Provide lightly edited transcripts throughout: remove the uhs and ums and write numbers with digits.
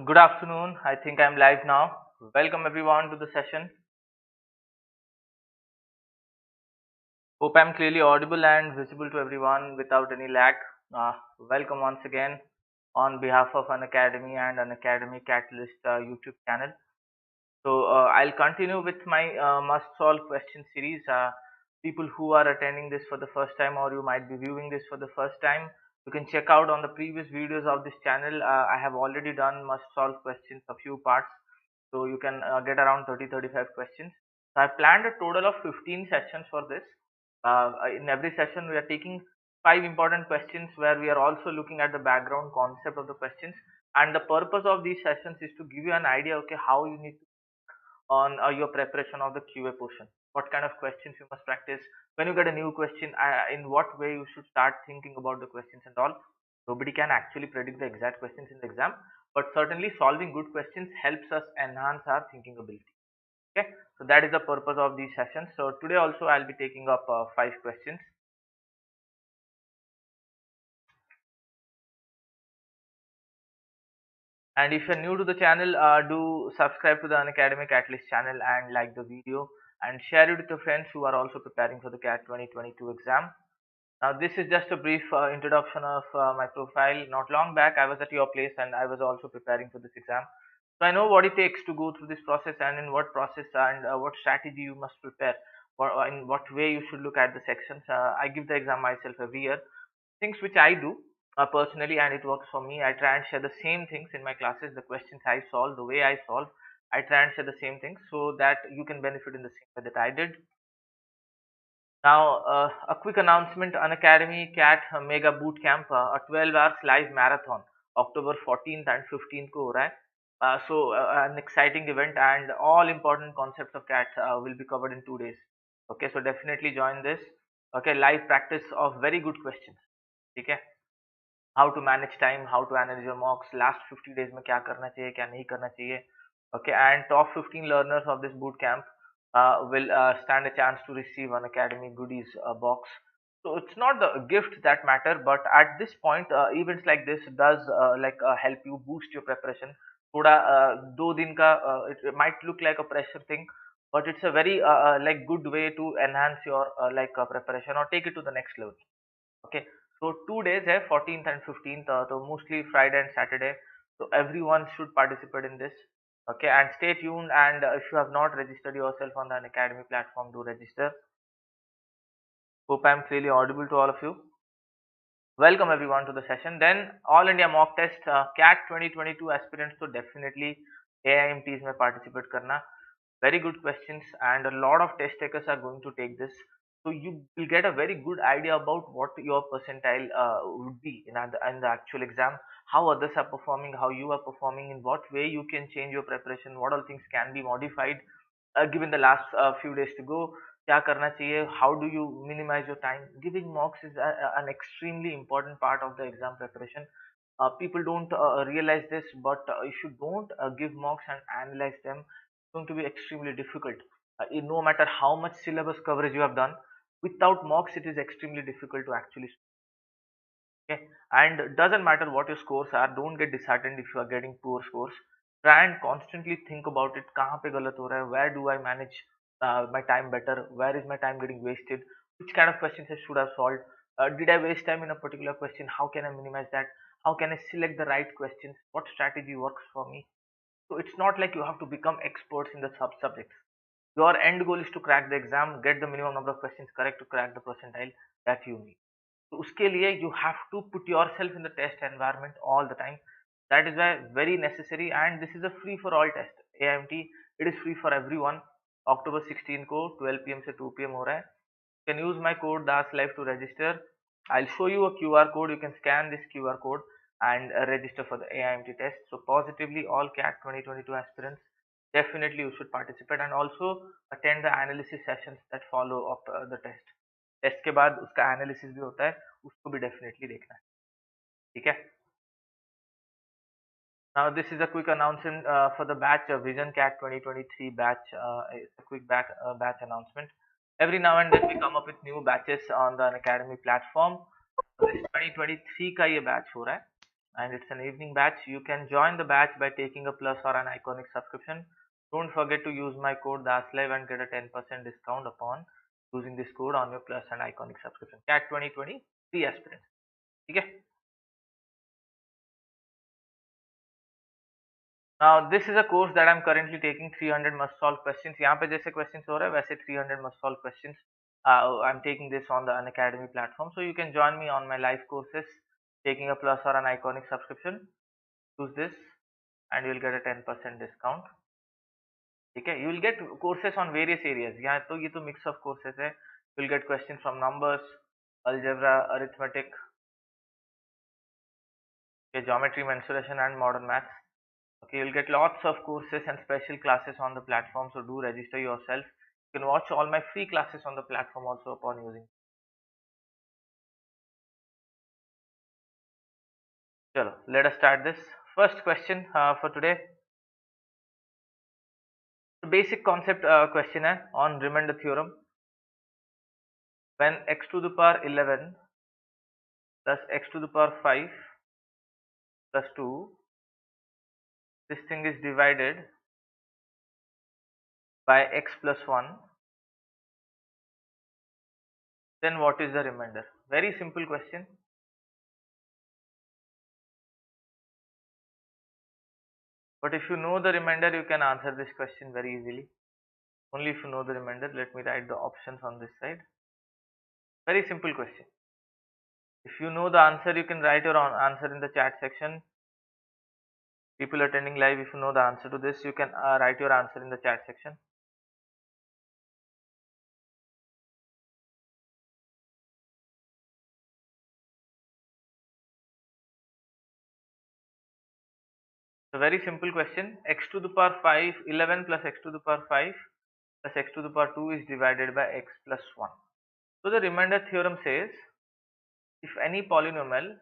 Good afternoon. I think I'm live now. Welcome everyone to the session. Hope I'm clearly audible and visible to everyone without any lag. Welcome once again on behalf of Unacademy and Unacademy CAT-alyst YouTube channel. So I'll continue with my must-solve question series. People who are attending this for the first time, or you might be viewing this for the first time, you can check out on the previous videos of this channel. I have already done must-solve questions, a few parts, so you can get around 30-35 questions. So I planned a total of 15 sessions for this. In every session, we are taking 5 important questions where we are also looking at the background concept of the questions. And the purpose of these sessions is to give you an idea, okay, how you need to on your preparation of the QA portion. What kind of questions you must practice when you get a new question, in what way you should start thinking about the questions and all. Nobody can actually predict the exact questions in the exam, but certainly solving good questions helps us enhance our thinking ability. Okay, so that is the purpose of these sessions. So today also I'll be taking up 5 questions. And if you're new to the channel, do subscribe to the Unacademy CAT-alyst channel and like the video and share it with your friends who are also preparing for the CAT 2022 exam. Now, this is just a brief introduction of my profile. Not long back, I was at your place and I was also preparing for this exam. So I know what it takes to go through this process and in what process and what strategy you must prepare, or in what way you should look at the sections. I give the exam myself every year. Things which I do personally and it works for me. I try and share the same things in my classes, the questions I solve, the way I solve. I try and share the same things so that you can benefit in the same way that I did. Now, a quick announcement: Unacademy CAT Mega Boot Camp, a 12 hours live marathon, October 14th and 15th को हो रहा है. An exciting event and all important concepts of CAT will be covered in 2 days. Okay, so definitely join this. Okay, live practice of very good questions. Okay, how to manage time, how to analyze your mocks, last 50 days में क्या करना चाहिए, क्या नहीं करना चाहिए. Okay, and top 15 learners of this boot camp will stand a chance to receive an academy goodies box. So it's not the gift that matter, but at this point, events like this does help you boost your preparation. थोड़ा 2 दिन का it might look like a pressure thing, but it's a very good way to enhance your preparation or take it to the next level. Okay, so 2 days है 14th and 15th, so mostly Friday and Saturday. So everyone should participate in this. Okay, and stay tuned. And if you have not registered yourself on the Unacademy platform, do register. Hope I'm clearly audible to all of you. Welcome everyone to the session. Then All India Mock Test CAT 2022 aspirants, so definitely AIMTs में participate करना. Very good questions and a lot of test takers are going to take this. So you will get a very good idea about what your percentile would be in the actual exam, how others are performing, how you are performing, in what way you can change your preparation, what all things can be modified given the last few days to go. क्या करना चाहिए, how do you minimize your time. Giving mocks is an extremely important part of the exam preparation. People don't realize this, but if you don't give mocks and analyze them, it's going to be extremely difficult. No matter how much syllabus coverage you have done, without mocks it is extremely difficult to actually. Okay, and doesn't matter what your scores are, don't get disheartened if you are getting poor scores. Try and constantly think about it. कहाँ पे गलत हो रहा है? Where do I manage my time better? Where is my time getting wasted? Which kind of questions I should have solved? Did I waste time in a particular question? How can I minimize that? How can I select the right questions? What strategy works for me? So it's not like you have to become experts in the subjects. Your end goal is to crack the exam, get the minimum number of questions correct to crack the percentile that you need. तो उसके लिए you have to put yourself in the test environment all the time. That is why very necessary, and this is a free for all test. AIMT, it is free for everyone. October 16 को 12 PM से 2 PM हो रहा है. You can use my code DASLive to register. I'll show you a QR code. You can scan this QR code and register for the AIMT test. So positively, all CAT 2022 aspirants, definitely you should participate and also attend the analysis sessions that follow up the test. Test के बाद उसका analysis भी होता है, उसको भी definitely देखना है. ठीक है. Now this is a quick announcement for the batch Vision CAT 2023 batch. It's a quick batch announcement. Every now and then we come up with new batches on the Unacademy platform. So this 2023 का ये batch हो रहा है. and it's an evening batch. You can join the batch by taking a plus or an iconic subscription. Don't forget to use my code DASLive and get a 10% discount upon using this code on your plus and iconic subscription. CAT 2020 3 aspirants. Okay. Now this is a course that I'm currently taking. 300 must solve questions. यहाँ पे जैसे questions हो रहा है वैसे 300 must solve questions. I'm taking this on the Unacademy platform, so you can join me on my live courses taking a plus or an iconic subscription. Choose this and you will get a 10% discount. ठीक है, you will get courses on various areas. यहाँ तो ये तो mix of courses है. You will get questions from numbers, algebra, arithmetic, okay, geometry, mensuration and modern maths. Okay, you'll get lots of courses and special classes on the platform, so do register yourself. You can watch all my free classes on the platform also upon using. Chalo, let us start this. First question for today. The basic concept question है on remainder theorem. When x to the power 11 plus x to the power 5 plus 2, this thing is divided by x plus 1, then what is the remainder? Very simple question. But if you know the remainder, you can answer this question very easily. Only if you know the remainder. Let me write the options on this side. Very simple question. If you know the answer, you can write your answer in the chat section. People attending live, if you know the answer to this, you can write your answer in the chat section. So very simple question. X to the power 5, 11 plus x to the power 5 plus x to the power 2 is divided by x plus 1. So the remainder theorem says, if any polynomial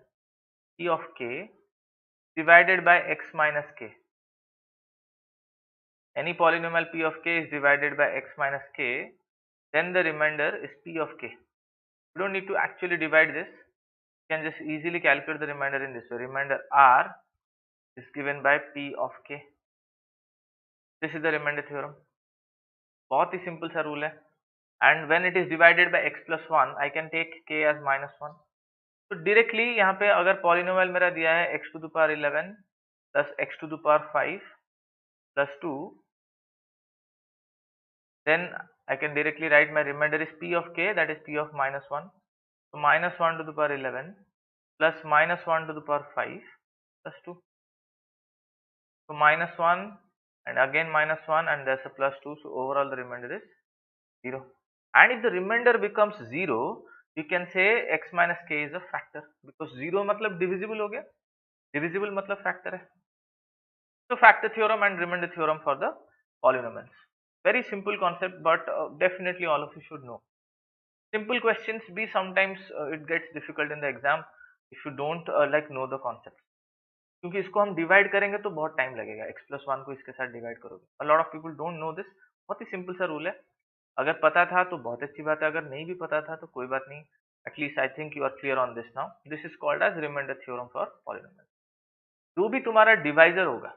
p of k divided by x minus k, any polynomial p of k is divided by x minus k, then the remainder is p of k. You don't need to actually divide this. You can just easily calculate the remainder in this way. Remainder r is given by p of k. This is the remainder theorem. बहुत ही simple सा rule है. And when it is divided by x plus 1, I can take k as minus 1. तो directly यहाँ पे अगर polynomial मेरा दिया है x to the power 11 plus x to the power 5 plus 2, then I can directly write my remainder is p of k, that is p of minus 1. So minus 1 to the power 11 plus minus 1 to the power 5 plus 2. So minus 1 and again minus 1 and there's a plus 2. So overall the remainder is 0. And if the remainder becomes 0, you can say x minus k is a factor, because 0 मतलब divisible हो गया, divisible मतलब factor है. So factor theorem and remainder theorem for the polynomials. Very simple concept, but definitely all of you should know. Simple questions be sometimes it gets difficult in the exam if you don't like know the concept. क्योंकि इसको हम divide करेंगे तो बहुत time लगेगा. x plus 1 को इसके साथ डिवाइड करोगे. A lot of people don't know this. बहुत ही सिंपल सा रूल है. अगर पता था तो बहुत अच्छी बात है, अगर नहीं भी पता था तो कोई बात नहीं. At least I think you are clear on this now. This is called as remainder theorem for polynomial. जो भी तुम्हारा डिवाइजर होगा,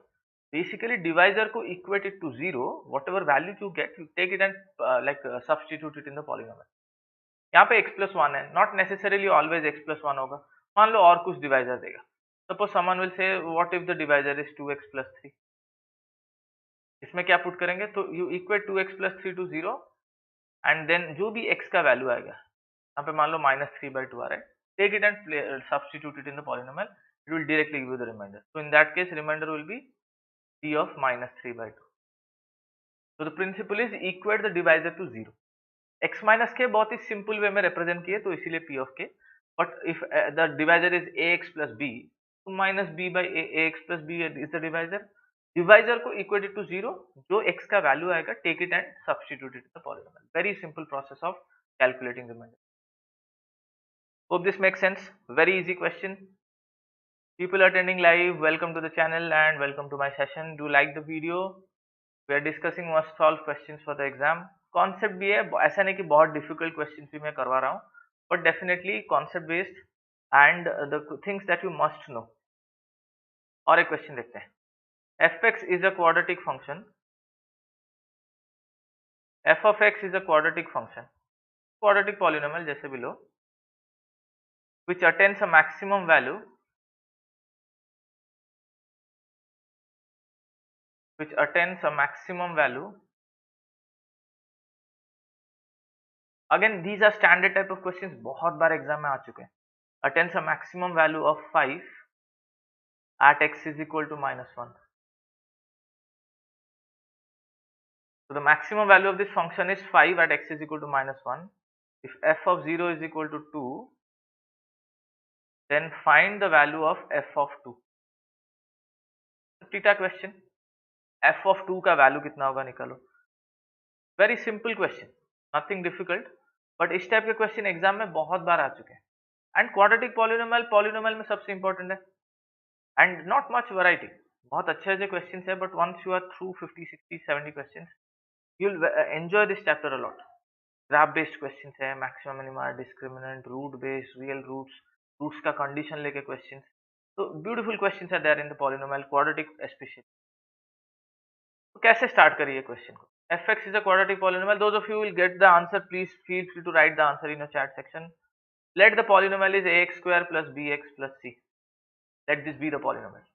बेसिकली डिवाइजर को equated to 0, whatever value you get, you take it and like substitute it in the polynomial. यहाँ पे x plus 1 है, not necessarily always x plus 1 होगा. मान लो और कुछ डिवाइजर देगा. Suppose someone will say what if the divisor is 2x plus 3. इसमें क्या पुट करेंगे, तो you equate 2x plus 3 to 0 and then जो भी x का वैल्यू आएगा, यहाँ पे मान लो -3/2 आ रहा है, take it and substitute it in the polynomial, it will directly give you the remainder. So in that case remainder will be p of -3/2. so the principle is equate the divisor to 0. x minus k बहुत ही simple way में represent किए तो इसीलिए p of k. But if the divisor is ax plus b, तो minus b by ax plus b is the divisor. Divisor को equated to 0, जो x का value आएगा take it and substitute it in the polynomial. Very simple process of calculating remainder. Hope this makes sense. Very easy question. People attending live, welcome to the channel and welcome to my session. Do like the video. We are discussing must solve questions for the exam. Concept भी है, ऐसा नहीं कि बहुत difficult questions भी मैं करवा रहा हूँ, but definitely concept based and the things that you must know. और एक क्वेश्चन देखते हैं. f x is a quadratic function. f of x is a quadratic function, quadratic polynomial जैसे भी लो, which attains a maximum value, which attains a maximum value. Again, these are standard type of questions, बहुत बार exam में आ चुके हैं. Attains a maximum value of 5 at x is equal to -1. So the maximum value of this function is 5 at x is equal to -1. If f of 0 is equal to 2, then find the value of f of 2. Theta question, f of 2 का value कितना होगा निकालो. Very simple question, nothing difficult, but इस type के question exam में बहुत बार आ चुके हैं. एंड क्वाड्रेटिक पॉलिनोमियल में सबसे इंपॉर्टेंट है. एंड नॉट मच वैरायटी, बहुत अच्छे अच्छे क्वेश्चन है, but once you are through 50 60 70 question, you will enjoy this chapter a lot. Graph based question है, maximum minima, discriminant, root based, real roots, roots का condition लेके question. तो beautiful question है there in the polynomial, quadratic specially. तो कैसे start करिए question को. fx is a quadratic polynomial. Those of you will get the answer, please feel free to write the answer in the chat section. Let the polynomial is ax square plus bx plus c. Let this be the polynomial.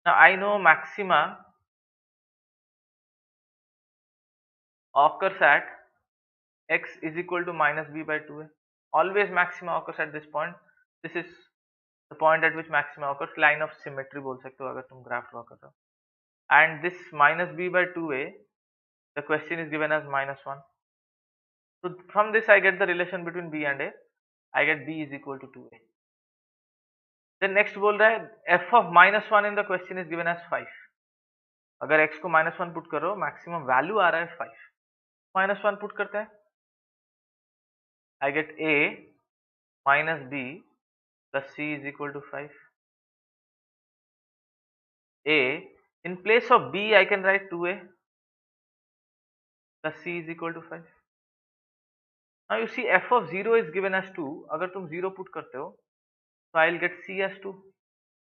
Now I know maxima occurs at x is equal to minus b by 2a. Always maxima occurs at this point. This is the point at which maxima occurs. Line of symmetry बोल सकते हो अगर तुम graph draw कर रहे हो. And this minus b by 2a, the question is given as -1. So from this I get the relation between b and a. I get b is equal to 2a. Then next बोल रहा है f of -1 in the question is given as 5. अगर x को -1 put करो, maximum value आ रहा है 5. -1 put करते हैं, I get a minus b plus c is equal to 5. a, in place of b I can write 2a plus c is equal to 5. Now you see f of 0 is given as 2. अगर तुम 0 put करते हो तो I'll get c as 2.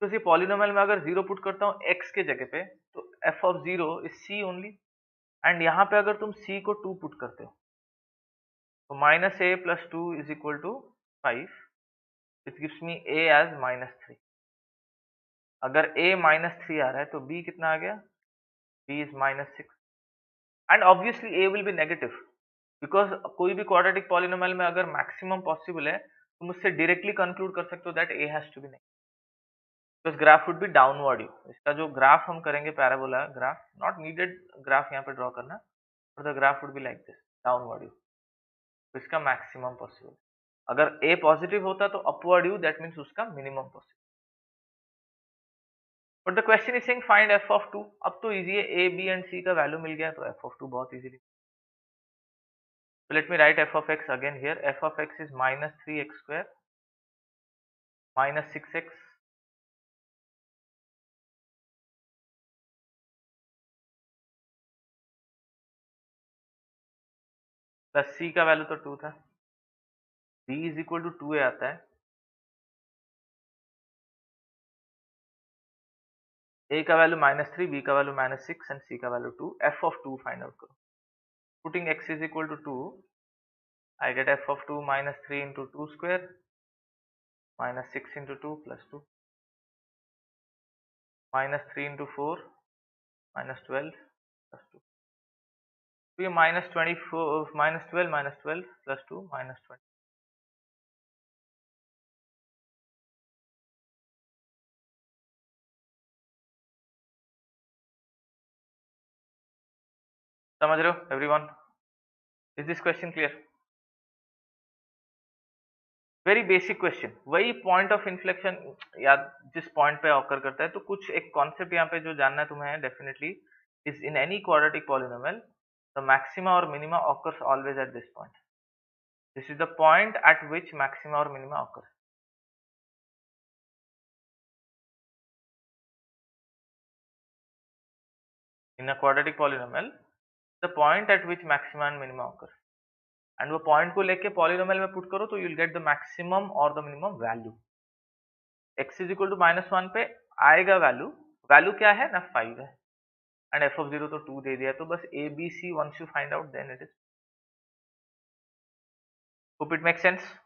तो इसी polynomial में अगर 0 put करता हूँ x के जगह पे, तो f of 0 is c only. And यहाँ पे अगर तुम c को 2 पुट करते हो तो minus a plus 2 is equal to 5, which gives me a as -3. अगर a -3 आ रहा है तो b कितना आ गया, b is -6. And obviously a will be negative, because कोई भी क्वाड्रेटिक पॉलिनोमियल में अगर मैक्सिमम पॉसिबल है, तुम उससे डायरेक्टली कंक्लूड कर सकते हो that a has to be negative. Because graph would be downward. इसका जो ग्राफ हम करेंगे parabola graph, not needed graph यहाँ पे ड्रॉ करना, but the graph would be like this, downward you. तो इसका मैक्सिमम पॉसिबल. अगर a पॉजिटिव होता तो अपवर्ड यू, दैट मीन्स उसका minimum possible. But the question is saying find f of 2. अब तो इजी है, a b एंड c का वैल्यू मिल गया तो f of 2 बहुत easily. So let me write f of x again here. F of x is -3x square minus 6x plus c का value तो 2 था. b is equal to 2a आता है. a का वैल्यू -3, b का value -6 and c का value 2. f of 2 find out करो. Putting x is equal to 2, I get f of 2 -3 into 2 square -6 into 2 plus 2 -3 into 4 -12 plus 2. तो ये -24 -12 plus 2 -20. समझ रहे हो everyone? Is this question clear? Very basic question. वही point of inflection या जिस point पे ऑकर करता है. तो कुछ एक कॉन्सेप्ट यहाँ पे जो जानना है तुम्हें definitely is in any quadratic polynomial the maxima और minima occurs always at this point. This is the point at which maxima और minima occurs. In a quadratic polynomial the point at which maxima and minima occurs. And वो point को लेके polynomial में put करो तो you will get the maximum और the minimum value. x is equal to -1 पे आएगा वैल्यू, वैल्यू क्या है ना 5 है, एंड f of 0 तो 2 दे दिया, तो बस a b c once you find out then it is, hope it make sense.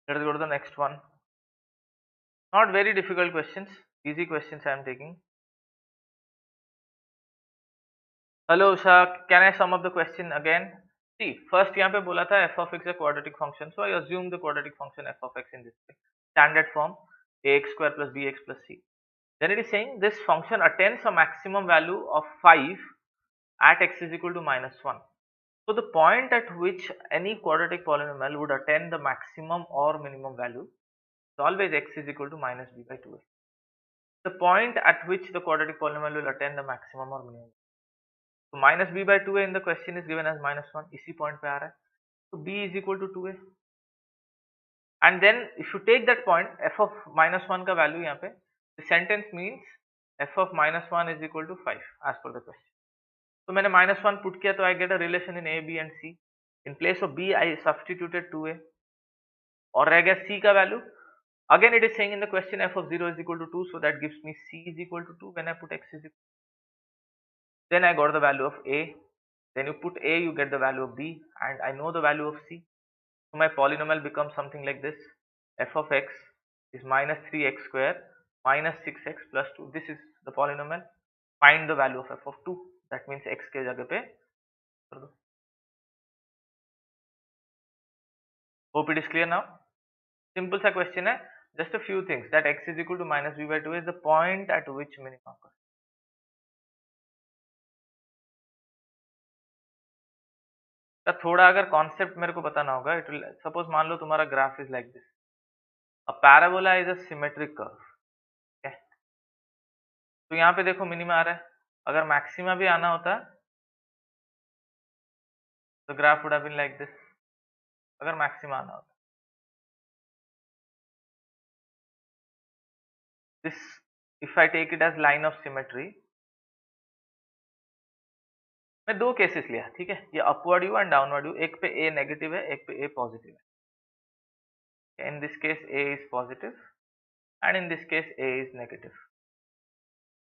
Let's go to the next one. Not very difficult questions, easy questions I am taking. Hello Usha, can I sum up the question again? See, first यहाँ पे बोला था f of x a quadratic function, so I assume the quadratic function f of x in this way. Standard form ax square plus bx plus c. Then it is saying this function attains a maximum value of 5 at x is equal to -1. So the point at which any quadratic polynomial would attain the maximum or minimum value is always x is equal to minus b by 2a. The point at which the quadratic polynomial will attain the maximum or minimum. So minus b by 2a in the question is given as -1. इसी point पे आ रहा है. So b is equal to 2a. And then if you take that point, f of -1 का value यहाँ पे, the sentence means f of -1 is equal to 5 as per the question. तो मैंने -1 put किया, तो I get a relation in a, b and c. In place of b I substituted 2a और रह गया c का value. Again it is saying in the question f of 0 is equal to 2, so that gives me c is equal to 2 when I put x is equal. Then I got the value of a. Then you put a, you get the value of b, and I know the value of c. So my polynomial becomes something like this. F of x is minus 3x square minus 6x plus 2. This is the polynomial. Find the value of f of 2. That means x के जगह पे कर दो. Hope it is clear now. Simple सा question है. Just a few things, that x is equal to minus b by 2 is the point at which minimum occurs. तो थोड़ा अगर कॉन्सेप्ट मेरे को बताना होगा, इट विल सपोज मान लो तुम्हारा graph is like this, a parabola is a symmetric curve. तो यहाँ पे देखो मिनिमा आ रहा है, अगर मैक्सिमा भी आना होता तो graph would have been like this. अगर मैक्सिमा आना होता, this if I take it as line of symmetry, मैं दो केसेस लिया, ठीक है, ये upward U and downward U. एक पे ए नेगेटिव है, एक पे ए पॉजिटिव है. In this case a is positive and in this case a is negative.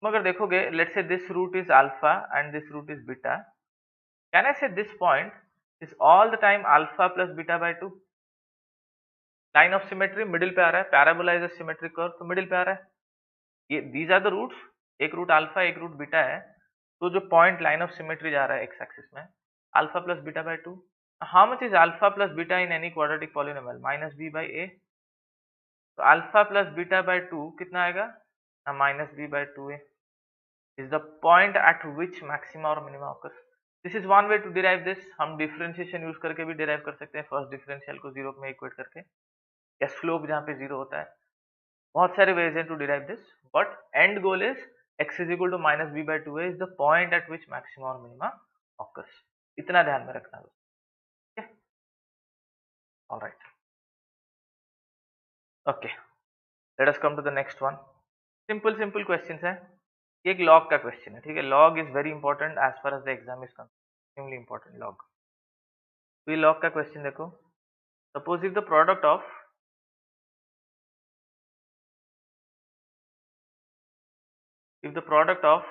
मगर देखोगे, let's say this root is alpha and this root is beta. Can I say this point is all the time alpha plus beta by 2. Line of symmetry middle पे आ रहा है, parabola is a symmetric curve, तो middle पे आ रहा है. ये दीज आर द रूट्स, एक रूट अल्फा एक रूट बीटा है. तो जो पॉइंट लाइन ऑफ सिमेट्री जा रहा है एक्स एक्सिस में, alpha plus beta by 2. How much is alpha plus beta in any quadratic polynomial? Minus b by a. तो अल्फा प्लस बीटा बाय 2 कितना आएगा? Minus b by 2a is the point at which maxima और minima occurs. This is one way to derive this. हम differentiation use करके भी derive कर सकते हैं, फर्स्ट डिफरेंशियल को जीरो में इक्वेट करके, या स्लोप जहाँ पे जीरो होता है. बहुत सारे वेज हैं to derive this, but end goal is x is equal to minus b by 2a is the point at which maxima or minima occurs. इतना ध्यान में रखना है. Okay? All right. Okay. Let us come to the next one. Simple questions है. ये एक log का question है, ठीक है. log is very important as far as the exam is concerned. Extremely important log. तो ये log का question देखो. Suppose if the product of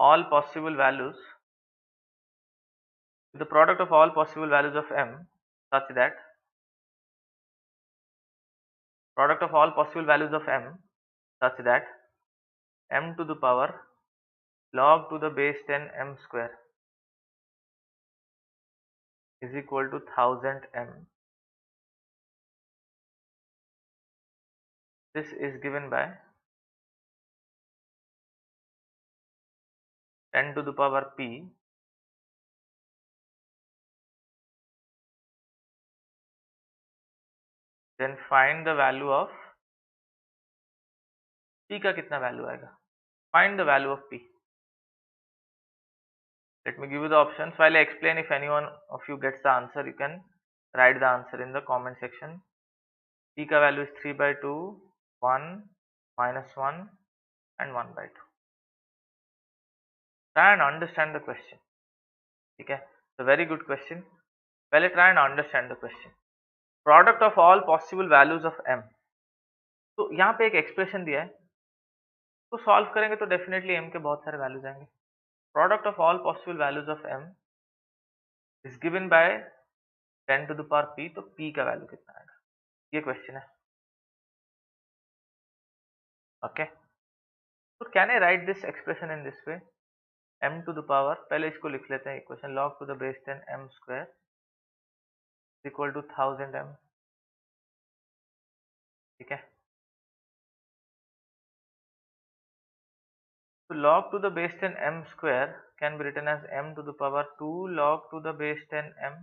all possible values, the product of all possible values of m such that product of all possible values of m such that m to the power log to the base 10 m square is equal to 1000 m. This is given by 10 to the power p then find the value of p. का कितना value आएगा? Find the value of p. Let me give you the options while I explain. If anyone of you gets the answer, you can write the answer in the comment section. p का value is 3 by 2, 1, -1 and 1 by 2. Try and understand the question, ठीक है। तो very good question. पहले try and understand the question. Product of all possible values of m, तो यहाँ पे एक expression दिया है, तो सॉल्व करेंगे तो डेफिनेटली m के बहुत सारे वैल्यूज आएंगे। Product of all possible values of m is given by 10 to the power p, तो p का वैल्यू कितना आएगा, ये क्वेश्चन है। ओके, तो can I write this expression in this way, m to the power, पहले इसको लिख लेते हैं equation, log to the base 10 m square equal to 1000 m, ठीक है। तो log to the base 10 m square can be written as m to the power 2 log to the base 10 m.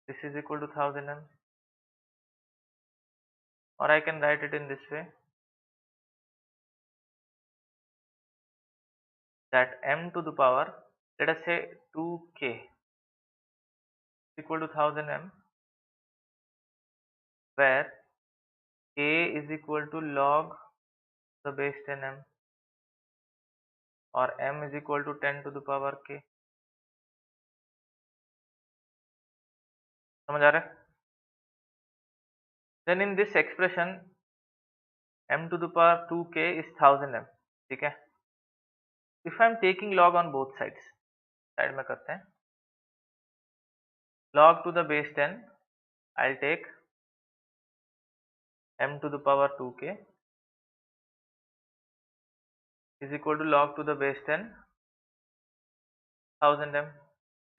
This is equal to 1000 m. Or I can write it in this way, that m to the power, let us say 2k equal to 1000 m, where k is equal to log the base 10 m, or m is equal to 10 to the power k. समझ आ रहा है? Then in this expression m to the power 2k is 1000 m, ठीक है। If I am taking log on both sides, side में करते हैं, log to the base 10, I'll take m to the power 2k is equal to log to the base 10 1000 m.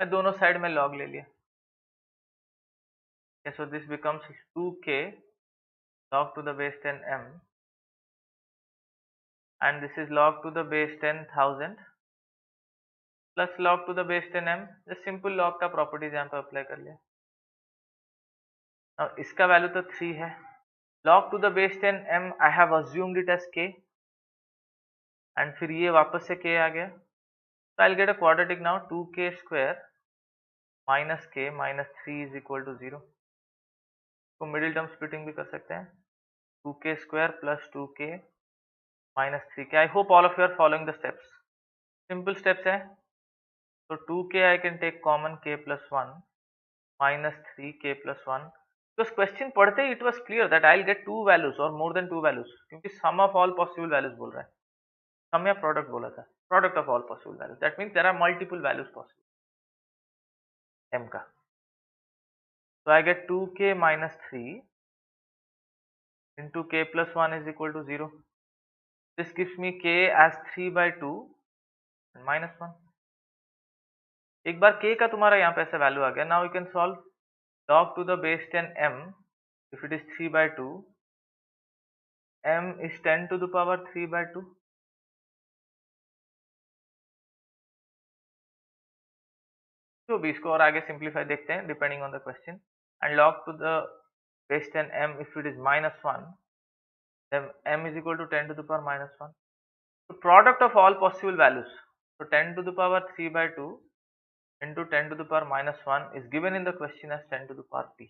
मैं दोनों side में log ले लिया, so this becomes 2k log to the base 10 m, and this is log to the base 10,000 plus log to the base 10 m, just simple log का properties यहाँ पे apply कर लिया। अब इसका वैल्यू तो 3 है, log to the base 10 m I have assumed it as k, and फिर ये वापस से k आ गया, so I'll get a quadratic now, 2k square minus k minus 3 is equal to 0। तो मिडिल टर्म स्प्लिटिंग भी कर सकते हैं, 2k square plus 2k minus 3k। I hope all of you are following the steps, simple steps है। तो 2k I can take common, k plus 1 minus 3k plus 1। तो question पढ़ते ही it was clear that I'll get two values or more than two values, क्योंकि sum of all possible values बोल रहा है, sum या product बोला था, product of all possible values, that means there are multiple values possible m का। So I get 2k minus 3 into k plus 1 is equal to 0। This gives me k as 3 by 2 and minus 1। एक बार k का तुम्हारा यहाँ पे ऐसा value आ गया, now you can solve log to the base 10 m, if it is 3 by 2, m is 10 to the power 3 by 2। तो भी इसको और आगे सिंप्लीफाई देखते हैं depending on the question, and log to the base 10 m if it is minus 1, then m is equal to 10 to the power minus 1। So product of all possible values, so 10 to the power 3 by 2 into 10 to the power minus 1 is given in the question as 10 to the power p।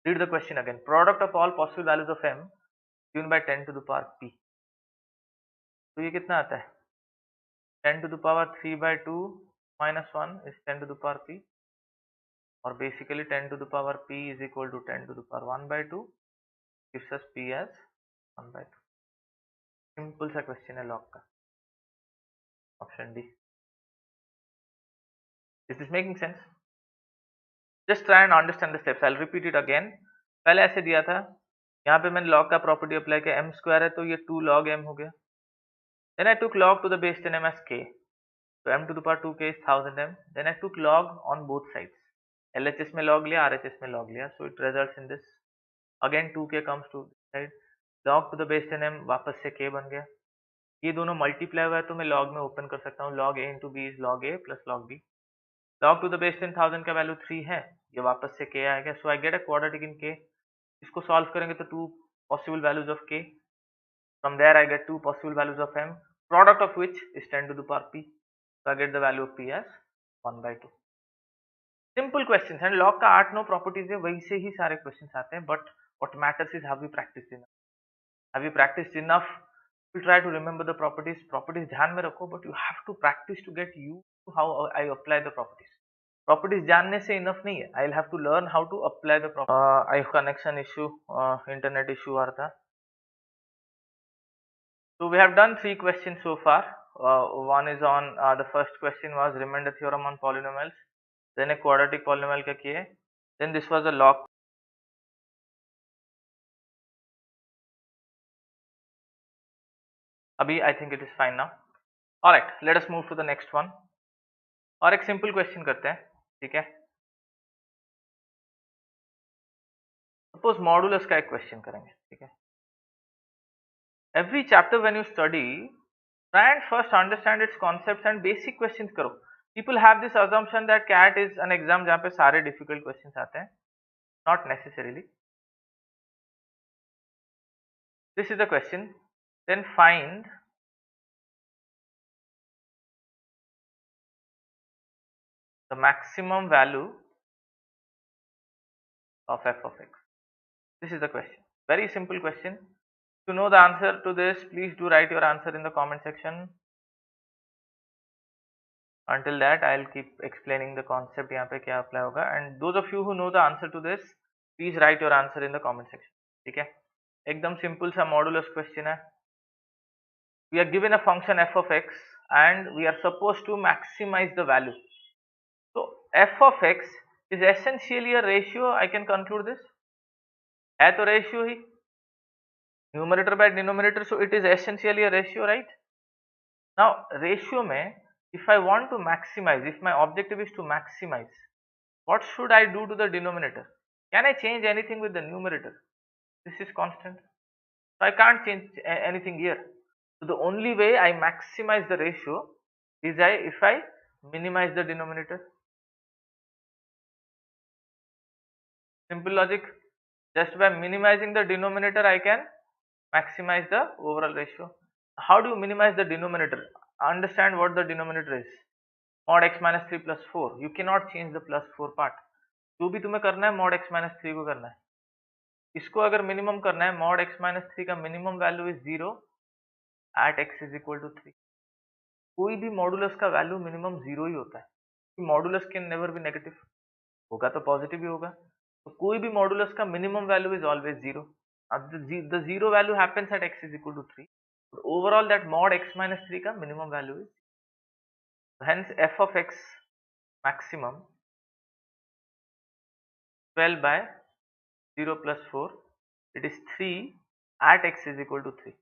Read the question again, product of all possible values of m given by 10 to the power p। तो ये कितना आता है, 10 to the power 3 by 2 minus 1 is 10 to the power p, और basically 10 to the power p is equal to 10 to the power 1 by 2 gives us p as 1 by 2। Simple सा question है log का, option D. Is this making sense? Just try and understand the steps, I'll repeat it again। पहले ऐसे दिया था, यहाँ पे मैंने log का प्रॉपर्टी अप्लाई किया, m स्क्वायर है तो ये 2 log m हो गया, then I took log to the base 10 m as k, so m to the power 2k is 1000 m, then I took log on both sides, LHS में log लिया, RHS में log लिया, so it results in this, again 2k comes to this side, log to the base 10 m वापस से k बन गया, ये दोनों मल्टीप्लाई हुआ है तो मैं log में ओपन कर सकता हूँ, log a into b is log a plus log b। log to the base 10,000 का वैल्यू 3 है, ये वापस से k आएगा, so I get a quadratic in k। इसको सॉल्व करेंगे तो 2 possible values of k, from there I get 2 possible values of m, product of which is 10 to the power p, so I get the value of p as 1 by 2। Simple questions and log का 8-9 properties है, वही से ही सारे questions आते हैं, but what matters is have you practised enough, have you practised enough You try to remember the properties. Properties ध्यान में रखो, but you have to practice to get you how I apply the properties. Properties जानने से enough नहीं है. I'll have to learn how to apply the properties. I have connection issue, internet issue आ रहा था. So we have done 3 questions so far. One is on the first question was remainder theorem on polynomials. Then a quadratic polynomial का किए. Then this was a log. अभी I think it is fine now. Alright, let us move to the next one. और एक simple question करते हैं, ठीक है. Suppose modulus का एक क्वेश्चन करेंगे, ठीक है. Every chapter when you study try and first understand its concepts and basic questions करो. People have this assumption that CAT is an exam जहाँ पे सारे difficult questions आते हैं. Not necessarily. This is the question. Then find the maximum value of f of x. This is the question. Very simple question. To know the answer to this, please do write your answer in the comment section. Until that, I'll keep explaining the concept यहाँ पे क्या apply होगा. And those of you who know the answer to this, please write your answer in the comment section. ठीक है. एकदम simple सा modulus question है. We are given a function f of x and we are supposed to maximize the value. So f of x is essentially a ratio. I can conclude this. है तो ratio he. Numerator by denominator, so it is essentially a ratio, right? Now ratio में, if I want to maximize, if my objective is to maximize, what should I do to the denominator? Can I change anything with the numerator? This is constant, so I can't change anything here. So the only way I maximize the ratio is if I minimize the denominator. Simple logic. Just by minimizing the denominator, I can maximize the overall ratio. How do you minimize the denominator? Understand what the denominator is. Mod x minus 3 plus 4. You cannot change the plus 4 part. जो भी तुम्हें करना है mod x minus 3 को करना है. इसको अगर मिनिमम करना है, mod x minus 3 का minimum value is 0 at x is equal to 3. कोई भी मॉडुलस का वैल्यू मिनिमम 0 ही होता है. Modulus can never be negative. होगा तो पॉजिटिव ही होगा. तो कोई भी मॉडुलस का minimum value is always 0. The zero value happens at x is equal to 3. But overall that mod x minus 3 का minimum value is, hence f of x maximum 12 by 0 plus 4, it is 3 at x is equal to 3.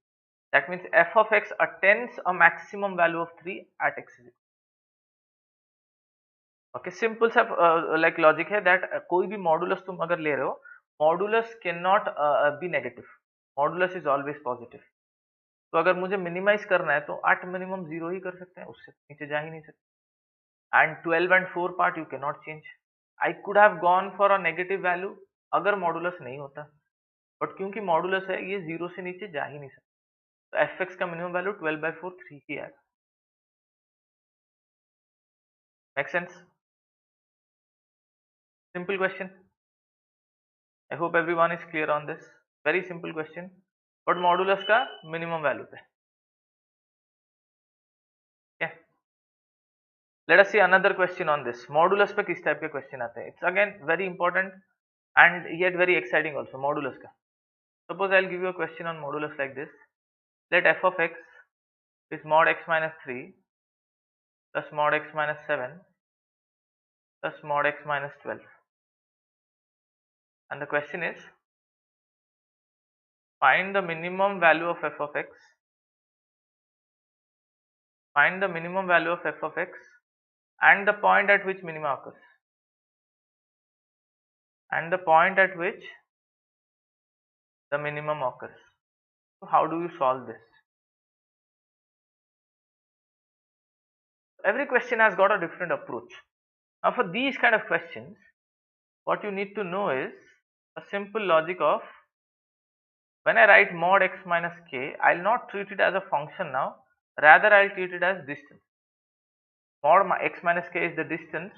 That means f of x attains a maximum value of 3 at x is equal. Okay, simple सा like logic है that कोई भी modulus तुम अगर ले रहे हो, modulus can not be negative. Modulus is always positive. तो अगर मुझे मिनिमाइज करना है तो at मिनिमम 0 ही कर सकते हैं, उससे नीचे जा ही नहीं सकते. And 12 and 4 part you can not change. I could have gone for a negative value अगर मॉडुलस नहीं होता, बट क्योंकि मॉडुलस है ये 0 से नीचे जा ही नहीं सकता. तो एफ एक्स का मिनिमम वैल्यू 12 by 4 3 ही है. Make sense? Simple question. I hope everyone is clear on this. Very simple question, but modulus का मिनिमम वैल्यू पे. Let us see another question on this. Modulus पे किस type के question आते हैं? It's again very important and yet very exciting also. Modulus का. Suppose I'll give you a question on modulus like this. Let f of x is mod x minus 3 plus mod x minus 7 plus mod x minus 12. And the question is, find the minimum value of f of x. Find the minimum value of f of x and the point at which minima occurs. And the point at which the minimum occurs. So how do you solve this? Every question has got a different approach. Now for these kind of questions, what you need to know is a simple logic of, when I write mod x minus k, I'll not treat it as a function now, rather I'll treat it as distance. Mod x minus k is the distance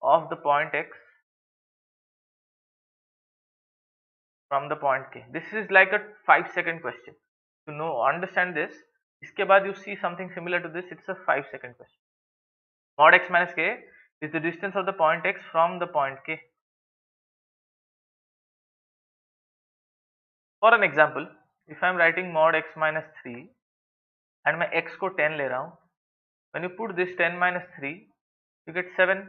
of the point x from the point k. This is like a 5-second question. to know understand this. इसके बाद you see something similar to this. It's a 5-second question. Mod x minus k is the distance of the point x from the point k. For an example, if I am writing mod x minus 3 and मैं x को 10 ले रहा हूँ, when you put this 10 minus 3, you get 7.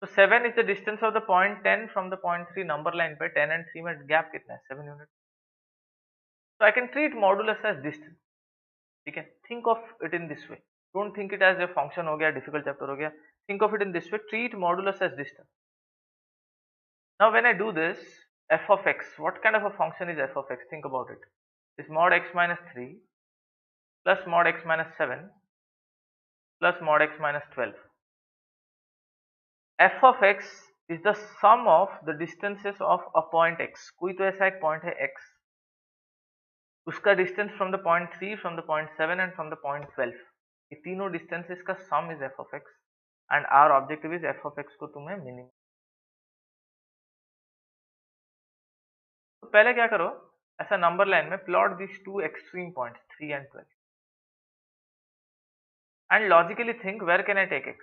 So 7 is the distance of the point 10 from the point 3 number line पे 10 and 3 में gap कितना है? 7 units. So I can treat modulus as distance. ठीक है? Think of it in this way. Don't think it as a function हो गया, difficult chapter हो गया. Think of it in this way. Treat modulus as distance. Now when I do this, f of x, what kind of a function is f of x? Think about it. It's mod x minus 3 plus mod x minus 7 plus mod x minus 12. f of x is the sum of the distances of a point x. कोई तो ऐसा एक point है x, उसका distance from the point 3, from the point 7 and from the point 12. ये तीनों distances का sum is f of x and our objective is f of x को तुम्हें minimum. तो पहले क्या करो, ऐसा नंबर लाइन में plot these two extreme points 3 and 12 and logically think where can I take x.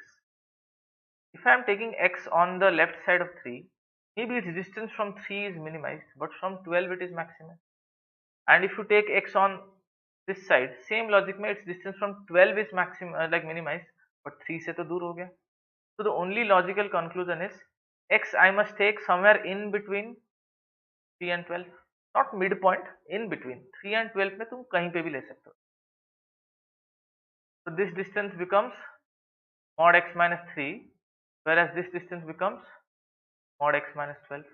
If I am taking x on the left side of 3, maybe its distance from 3 is minimized, but from 12 it is maximized. And if you take x on this side, same logic में its distance from 12 is minimized, but 3 से तो दूर हो गया. So the only logical conclusion is x I must take somewhere in between 3 and 12, not midpoint, in between 3 and 12 में तुम कहीं पे भी ले सकते हो. So this distance becomes mod x minus 3, whereas this distance becomes mod x minus 12.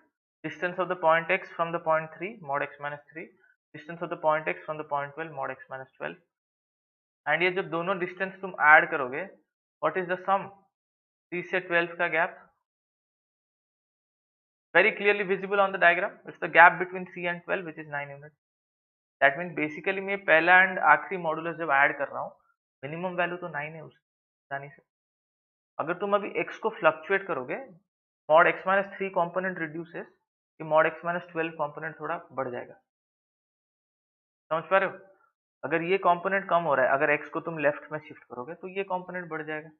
Distance of the point x from the point 3, mod x minus 3. Distance of the point x from the point 12, mod x minus 12. And ये जब दोनों distance तुम add करोगे, what is the sum? 3 से 12 का gap. Very clearly visible on the diagram. It's the gap between 3 and 12, which is 9 units. That means basically मैं पहला and आखिरी मॉडुलस जब ऐड कर रहा हूँ, मिनिमम वैल्यू तो 9 है उसकी जानी से. अगर तुम अभी x को फ्लक्चुएट करोगे, mod x minus 3 component reduces, ये mod x minus 12 component थोड़ा बढ़ जाएगा. समझ पा रहे हो? अगर ये component कम हो रहा है, अगर x को तुम लेफ्ट में शिफ्ट करोगे तो ये component बढ़ जाएगा.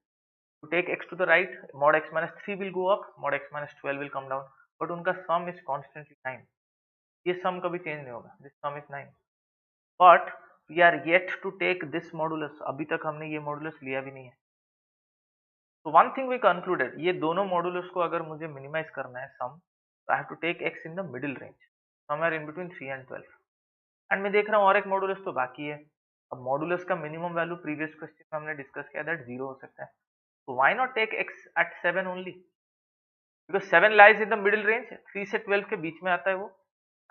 To take x to the right, mod x minus 3 will go up, mod x minus 12 will come down, but उनका sum is constantly 9. ये sum कभी चेंज नहीं होगा. This sum is 9. But we are yet to take this modulus. अभी तक हमने ये modulus लिया भी नहीं है. So one thing we concluded, ये दोनों modulus को अगर मुझे minimize करना है sum, so I have to take x in the middle range, somewhere in between 3 and 12. And मैं देख रहा हूँ और एक modulus तो बाकी है. अब modulus का minimum value previous question में हमने discuss किया that 0 हो सकता है. So why not take x at 7 only? Because 7 lies in the middle range, 3 से 12 के बीच में आता है वो.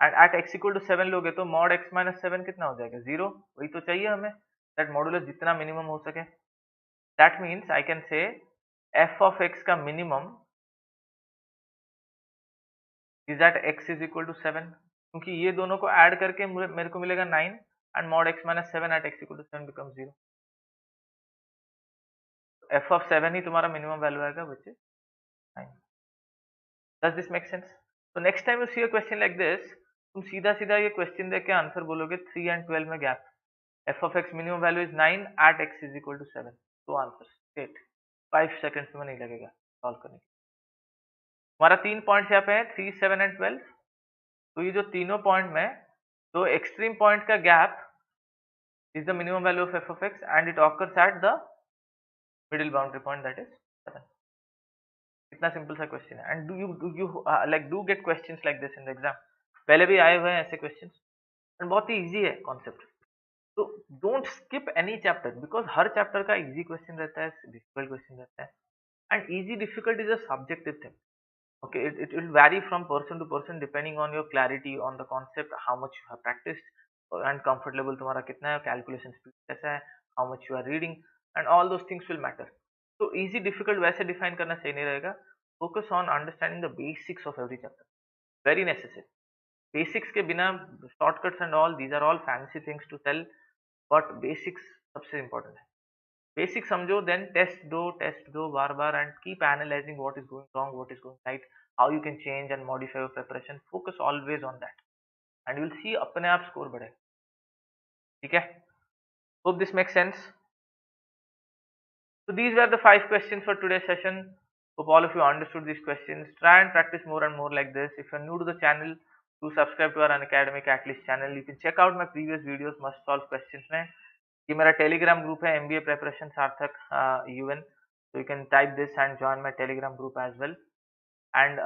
And at x equal to 7 लोगे तो mod x minus 7 कितना हो जाएगा? 0. वही तो चाहिए हमें, that modulus जितना minimum हो सके. That means I can say f of x का minimum is at x is equal to 7, क्योंकि ये दोनों को ऐड करके मेरे को मिलेगा 9 and mod x minus 7 at x equal to 7 becomes 0. f of 7 ही तुम्हारा minimum value आएगा, which is 9. Does this make sense? So next time you see a question like this, तुम सीधा सीधा ये क्वेश्चन देख के आंसर बोलोगे 3 and 12 में gap. f of x minimum value is 9 at x is equal to 7. तो आंसर स्ट्रेट 5 सेकंड्स में नहीं लगेगा सॉल्व करने के. हमारा 3 पॉइंट्स यहाँ पे हैं 3, 7 एंड 12. तो ये जो तीनों पॉइंट में तो एक्सट्रीम पॉइंट का gap is the minimum value of f of x and it occurs at the middle boundary point, that is 7. इतना सिंपल सा क्वेश्चन है. And do get questions like this in the exam. पहले भी आए हुए हैं ऐसे क्वेश्चंस एंड बहुत ही इजी है कॉन्सेप्ट. तो don't skip any chapter because her chapter का इजी क्वेश्चन रहता है, डिफिकल्ट क्वेश्चन रहता है. And easy difficult is a subjective thing. Okay, it will vary from person to person depending on your clarity on the concept, how much you have practiced and comfort level तुम्हारा कितना है, calculation speed कैसा है, how much you are reading and all those things will matter. So easy difficult वैसे define करना सही नहीं रहेगा. Focus on understanding the basics of every chapter, very necessary. Basics के बिना shortcuts and all, these are all fancy things to tell, but basics सबसे important है. Basic समझो, देन टेस्ट दो बार बार and keep analysing what is going wrong, what is going right, how you can change and modify your preparation. Focus always on that and you will see अपने आप score बढ़ेगा. ठीक है, hope this makes sense. So these were the 5 questions for today's session. Hope all of you understood these questions. Try and practice more and more like this. If you're new to the channel, do subscribe to our Unacademy CAT-alyst channel. You can check out my previous videos, must solve questions में. ये मेरा Telegram group है, MBA Preparation Sarthak UN. So you can type this and join my Telegram group as well. And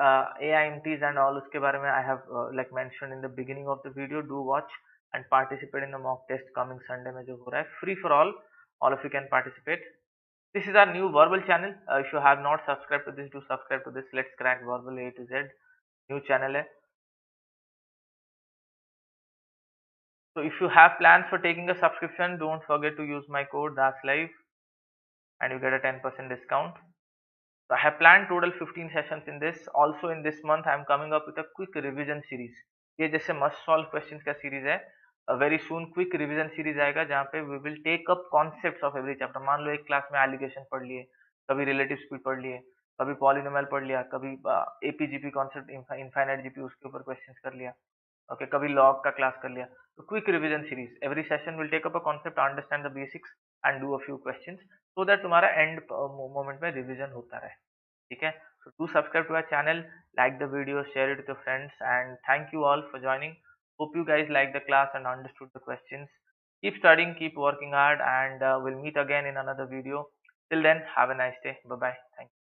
AIMTs and all उसके बारे में I have like mentioned in the beginning of the video. Do watch and participate in the mock test coming Sunday में जो हो रहा है. Free for all of you can participate. This is our new verbal channel. If you have not subscribed to this, do subscribe to this. Let's crack verbal A to Z. New channel hai. So if you have plans for taking a subscription, don't forget to use my code DASLIVE and you get a 10% discount. So I have planned total 15 sessions in this. Also in this month, I am coming up with a quick revision series. ये जैसे must solve questions का series है. Very soon quick revision series आएगा जहाँ पे we will take up concepts of every chapter. मान लो एक class में alligation पढ़ लिए, कभी relative speed पढ़ लिए, कभी polynomial पढ़ लिया, कभी APGP concept infinite GP उसके ऊपर questions कर लिया. Okay, कभी log का class कर लिया. So quick revision series. Every session will take up a concept, understand the basics and do a few questions so that तुम्हारा end moment में revision होता रहे. ठीक है, so do subscribe to our channel, like the video, share it with your friends, and thank you all for joining. Hope you guys liked the class and understood the questions. Keep studying, keep working hard, and we'll meet again in another video. Till then, have a nice day. Bye bye. Thank you.